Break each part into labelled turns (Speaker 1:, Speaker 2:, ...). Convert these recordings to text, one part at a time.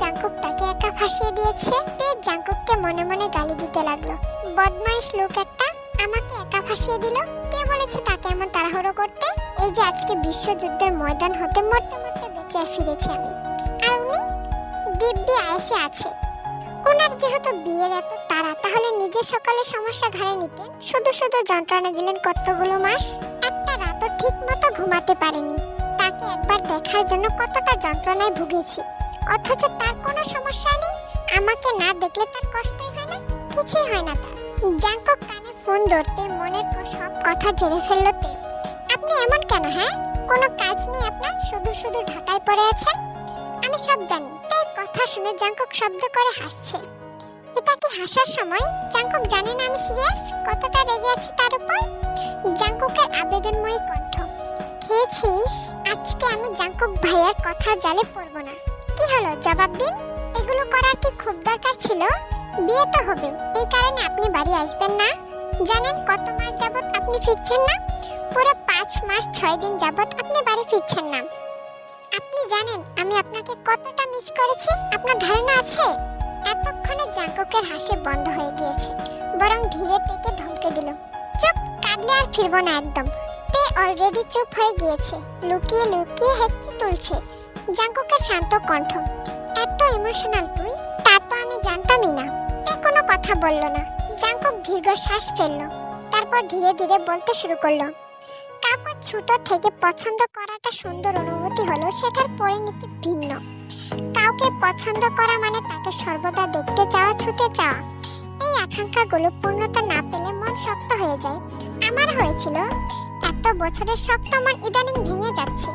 Speaker 1: Jungkook তাকে একা ফাঁসিয়ে দিয়েছে। তে জাংকুককে মনে মনে গালি দিতে লাগলো। বদমাইশ লোক একটা, আমাকে একা ফাঁসিয়ে দিল। কে বলেছে তাকে এমন তাড়াহুড়ো করতে? এই যে আজকে বিশ্বযুদ্ধের ময়দান হতে মরতে মরতে বেঁচে ফিরেছি আমি, আর উনি দিব্যি আয়েসে আছে। ওনার যেহেতু বিয়ের এত তাড়া, তাহলে নিজের সকালে সমস্যা ঘাড়ে নিতেন। শুধু শুধু যন্ত্রণা দিলেন কতগুলো মাস। একটা রাতও ঠিক মতো ঘুমাতে পারেনি। তাকে একবার দেখার জন্য কতটা যন্ত্রণায় ভুগেছি, অথচ তার কোনো সমস্যা নেই। আমাকে না দেখলে তার কষ্টই হয় না, কিছুই হয় না তার। জাংকুক কানে ফোন ধরতে মনের সব কথা ঝেড়ে ফেললো তে। আপনি এমন কেন? হ্যাঁ, কোনো কাজ নেই আপনার? শুধু শুধু ঢাকায় পড়ে আছেন। আমি সব জানি। তের কথা শুনে জাংকুক শব্দ করে হাসছে। এটা কি হাসার সময়? জাংকুক জানে না আমি সিরিয়াস, কতটা রেগে আছি তার উপর। জাংকুকের আবেদনময়ী কণ্ঠ। খেয়েছিস? আজকে আমি জাংকুক ভাইয়ের কথা জালে পড়বো না। কি হলো, জবাব দিন। এগুলো করার কি খুব দরকার ছিল? বিয়ে তো হবে, এই কারণে আপনি বাড়ি আসবেন না? জানেন কত মাস যাবত আপনি ফিরছেন না? পুরো 5 মাস 6 দিন যাবত আপনি বাড়ি ফিরছেন না। আপনি জানেন আমি আপনাকে কতটা মিস করেছি? আপনার ধারণা আছে? এতক্ষণে জাংকুকের হাসি বন্ধ হয়ে গিয়েছে, বরং ধীরে থেকে ধমকে দিল, চুপ, কাঁদলে আর ফিরবো না একদম। তে অলরেডি চুপ হয়ে গিয়েছে, লুকিয়ে লুকিয়ে হেঁচি তুলছে। জাংকুকের শান্ত কণ্ঠ। এত ইমোশনাল তুই? তা তো আমি জানতামই না। তে কোনো কথা বলল না। জাংকুক দীর্ঘ শ্বাস ফেলল, তারপর ধীরে ধীরে বলতে শুরু করলো, কাউকে ছোট থেকে পছন্দ করাটা সুন্দর অনুভূতি হলো, সেটার পরিণতি ভিন্ন। কাউকে পছন্দ করা মানে তাকে সর্বদা দেখতে চাওয়া, ছুতে চাওয়া। এই আকাঙ্ক্ষাগুলো পূর্ণতা না পেলে মন শক্ত হয়ে যায়। আমার হয়েছিল। এত বছরের শক্ত মন ইদানিং ভেঙে যাচ্ছে।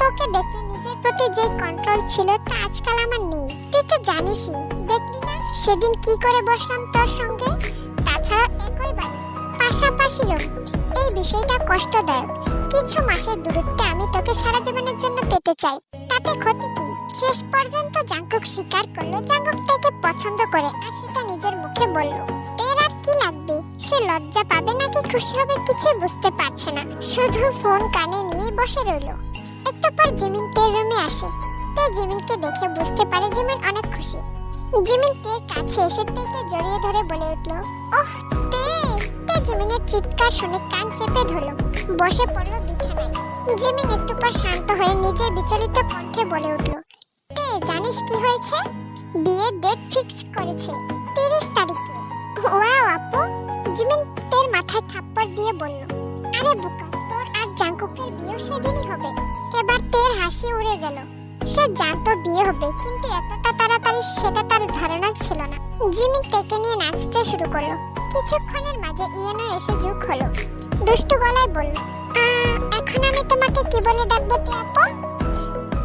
Speaker 1: তোকে দেখতে নিজের প্রতি যে কন্ট্রোল ছিল তা আজকাল আমার নেই। তুই তো জানিসই, দেখলি না সেদিন কি করে বসলাম তোর সঙ্গে। তাছাড়া একই বাড়ি, পাশাপাশি রুম। এই বিষয়টা কষ্টদায়ক। কিছু মাসের দূরত্বে আমি তোকে সারা জীবনের জন্য পেতে চাই, তাতে ক্ষতি কি? শেষ পর্যন্ত জাংকুক স্বীকার করলো জাংকুক তাকে পছন্দ করে, আর সেটা নিজের মুখে বলল। এর আর কি লাগবে? সে লজ্জা পাবে নাকি খুশি হবে কিছুই বুঝতে পারছে না, শুধু ফোন কানে নিয়ে বসে রইল। একটু পর জিমিন তের রুমে আসে। তে জিমিনকে দেখে বুঝতে পারে জিমিন অনেক খুশি। জিমিন তের কাছে এসে তেকে জড়িয়ে ধরে বলে উঠল, ওহ তে। তে জিমিনের চিৎকার শুনে কান চেপে ধরল, বসে পড়ল বিছানায়। জিমিন একটু পর শান্ত হয়ে নিজের বিচলিত কণ্ঠে বলে উঠল, তে জানিস কি হয়েছে? বিয়ের ডেট ফিক্স করেছে 30 তারিখে। ওয়াও আপু। জিমিন তের মাথায় থাপ্পড় দিয়ে বলল, আরে বোকা, তোর আর জাংকুকের বিয়ে সেদিনই হবে। এবার তের হাসি উড়ে গেল। সে জানতো বিয়ে হবে, কিন্তু এতটা তাড়াতাড়ি সেটা তার ধারণা ছিল না। জিমিন তেকে নিয়ে নাচতে শুরু করলো। কিছুক্ষণের মাঝে ইয়েনো এসে যোগ হলো। দুষ্টু গলায় বলল, এখন আমি তোমাকে কি বলে ডাকবো তে আপু?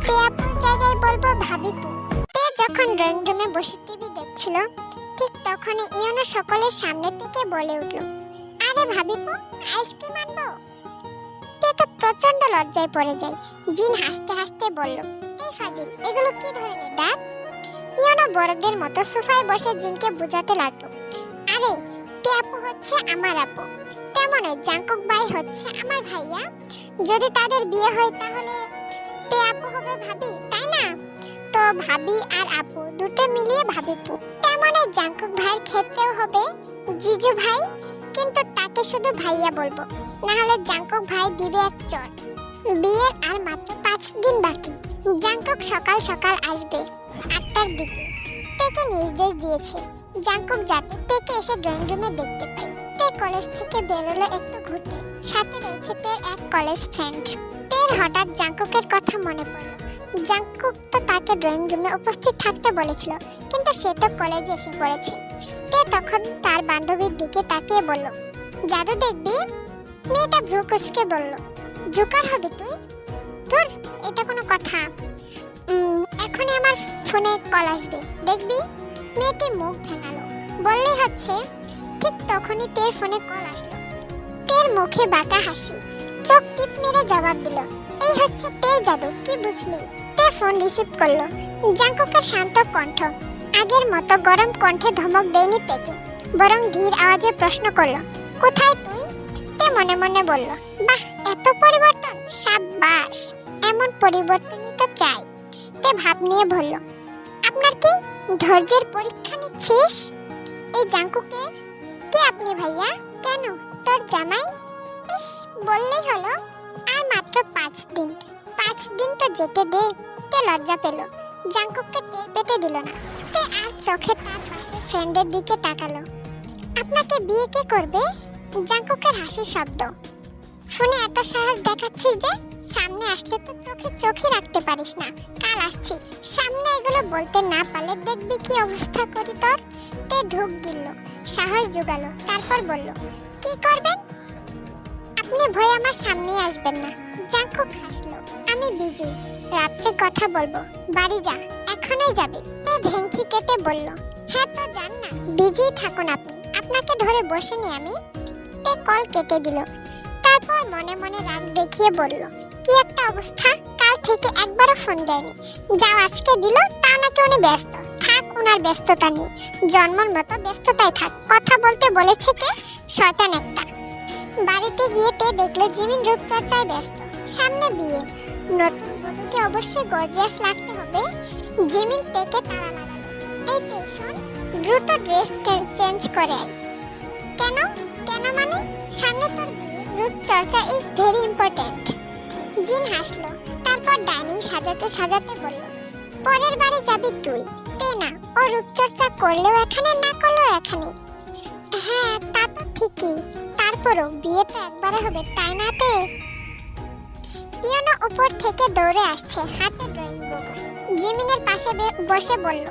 Speaker 1: তে আপুর জায়গায় বলবো ভাবিপু। তে যখন ড্রয়িং রুমে বসে টিভি দেখছিল, ঠিক তখনই ইয়েনো সকলের সামনে থেকে বলে উঠল, আরে ভাবিপু, আইসক্রিম আনবো? তে তো প্রচন্ড লজ্জায় পড়ে যায়। জিন হাসতে হাসতে বলল, এই ফাজিল, এগুলো কি ধরনের ডাক? ইয়েনো বড়দের মতো সোফায় বসে জিনকে বোঝাতে লাগলো, আরে তে আপু হচ্ছে আমার আপু, তেমনই জাংকুক ভাই হচ্ছে আমার ভাইয়া। যদি তাদের বিয়ে হয় তাহলে তে আপু হবে ভাবি, তাই না? তো ভাবি আর আপু দুটো মিলিয়ে ভাবিপু। তেমনই জাংকুক ভাইয়ের ক্ষেত্রেও হবে জিজু ভাই, কিন্তু তাকে শুধু ভাইয়া বলবো, না হলে জাংকুক ভাই দিবে এক চড়। বিয়ের আর মাত্র 5 দিন বাকি। জাংকুক সকাল সকাল আসবে 8টার দিকে। তেকে নির্দেশ দিয়েছে জাংকুক যাতে তেকে এসে ড্রয়িং রুমে দেখতে পায়। তে কলেজ থেকে বেরোলো একটু ঘুরতে, সাথে রয়েছে তের এক কলেজ ফ্রেন্ড। তের হঠাৎ জাংকুকের কথা মনে পড়ল। জাংকুক তো তাকে ড্রয়িং রুমে উপস্থিত থাকতে বলেছিল, কিন্তু সে তো কলেজে এসে পড়েছে। তে তখন তার বান্ধবীর দিকে তাকিয়ে বলল, জাদু দেখবি? মেয়েটা ভ্রু কুঁচকে বলল, জোকার হবি তুই? ধুর, এটা কোনো কথা? এখনই আমার ফোনে কল আসবে, দেখবি? মেয়েটি মুখ ভেঙালো, বললেই হচ্ছে। ঠিক তখনই তের ফোনে কল আসলো। তের মুখে বাঁকা হাসি, চোখ টিপ মেরে জবাব দিল, এই হচ্ছে তের জাদু, কি বুঝলি? তে ফোন রিসিভ করলো। জাংকুকের শান্ত কণ্ঠ। আগের মতো গরম কণ্ঠে ধমক দেয়নি তেকে, বরং ধীর আওয়াজে প্রশ্ন করলো, কোথায় তুই? তে মনে মনে বলল, বাহ, এত পরিবর্তন, সাব্বাস, এমন পরিবর্তনই তো চাই। তে ভাব নিয়ে বলল, আপনার কি ধৈর্যের পরীক্ষা নিচ্ছিস? এই জাঙ্কুকে কে আপনি ভাইয়া? কেন তোর জামাই? ইস, বললেই হলো। আর মাত্র 5 দিন। 5 দিন তো যেতে দে। তে লজ্জা পেল, জাঙ্কুককে টের পেতে দিল না। তে আর চোখে তার পাশে ফ্রেন্ডের দিকে তাকালো। আপনাকে বিয়ে কে করবে? জাঙ্কুকের হাসির শব্দ। ফোনে এত সাহস দেখাচ্ছিস যে? সামনে আসলে তো চোখে চোখই রাখতে পারিস না। কাল আসছি, সামনে এগুলো বলতে না পারলে দেখবি কি অবস্থা করি তোর। তে ঢুক গিলল, সাহস জোগালো, তারপর বলল, কি করবেন? আপনি ভয় আমার সামনে আসবেন না। জাঙ্কুক হাসলো, আমি বিজি, রাত্রে কথা বলবো, বাড়ি যা। এখনই যাবে? তে ভেঙচি কেটে বলল, হ্যাঁ তো যান না, বিজি থাকুন আপনি, আপনাকে ধরে বসিনি আমি। তে কল কেটে দিল, তারপর মনে মনে রাগ দেখিয়ে বলল, কি একটা অবস্থা, কাল থেকে একবারও ফোন দেয়নি। যাও আজকে দিল, তাও নাকি উনি ব্যস্ত। থাক ওনার ব্যস্ততা নিয়ে, জন্মর মতো ব্যস্ততায় থাক। কথা বলতে বলেছে কে? শয়তান একটা। বাড়িতে গিয়ে তে দেখলো জিমিন রূপচর্চায় ব্যস্ত। সামনে বিয়ে, নতুন বধূকে অবশ্যই গর্জিয়াস লাগতে হবে। জিমিন তেকে তাড়া লাগালো, এই তে শোন, দ্রুত ড্রেস চেঞ্জ করে আয়। কেন? কেন মানে? সামনে তোর বিয়ে, রূপচর্চা ইজ ভেরি ইম্পর্টেন্ট। জিন হাসলো, তারপর ডাইনিং সাজাতে সাজাতে বলল, পরের বাড়ি যাবি তুই, তে না। ও রূপচর্চা করলেও এখানে, না করলেও এখানে। হ্যাঁ তা তো ঠিকই, তারপরও বিয়ে তো একবারে হবে, তাই না তে? ইয়োনো উপর থেকে দৌড়ে আসছে, হাতে ড্রয়িং বুক। জিমিনের পাশে বসে বলল,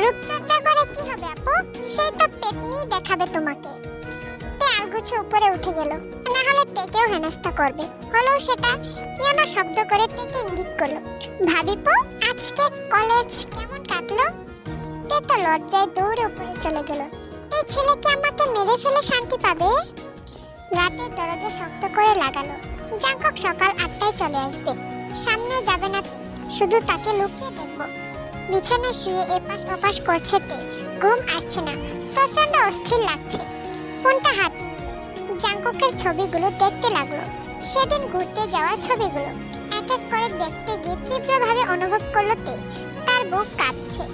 Speaker 1: রূপচর্চা করে কি হবে আপু? সেই তো পেতনি দেখাবে তোমাকে। তে আলগুছে উপরে উঠে গেল, না হলে তেকেও হেনস্থা করবে। হলো সেটা। ইয়োনো শব্দ করে তেকে ইঙ্গিত করলো, ভাবিপো আজকে কলেজ কেমন কাটলো? তে তো লজ্জায় দৌড়ে উপরে চলে গেল। এই ছেলে কি আমাকে মেরে ফেলে শান্তি পাবে? রাতের দরজা শক্ত করে লাগালো। জাঙ্কুক সকাল 8টায় চলে আসবে, সামনেও যাবে না তে, শুধু তাকে লুকিয়ে দেখবো। বিছানায় শুয়ে এপাশ ওপাশ করছে তে, ঘুম আসছে না, প্রচন্ড অস্থির লাগছে। ফোনটা হাতে জাঙ্কুকের ছবিগুলো দেখতে লাগলো। সেদিন ঘুরতে যাওয়া ছবিগুলো এক এক করে দেখতে গিয়ে তীব্রভাবে অনুভব করলো তে, তার বুক কাঁপছে।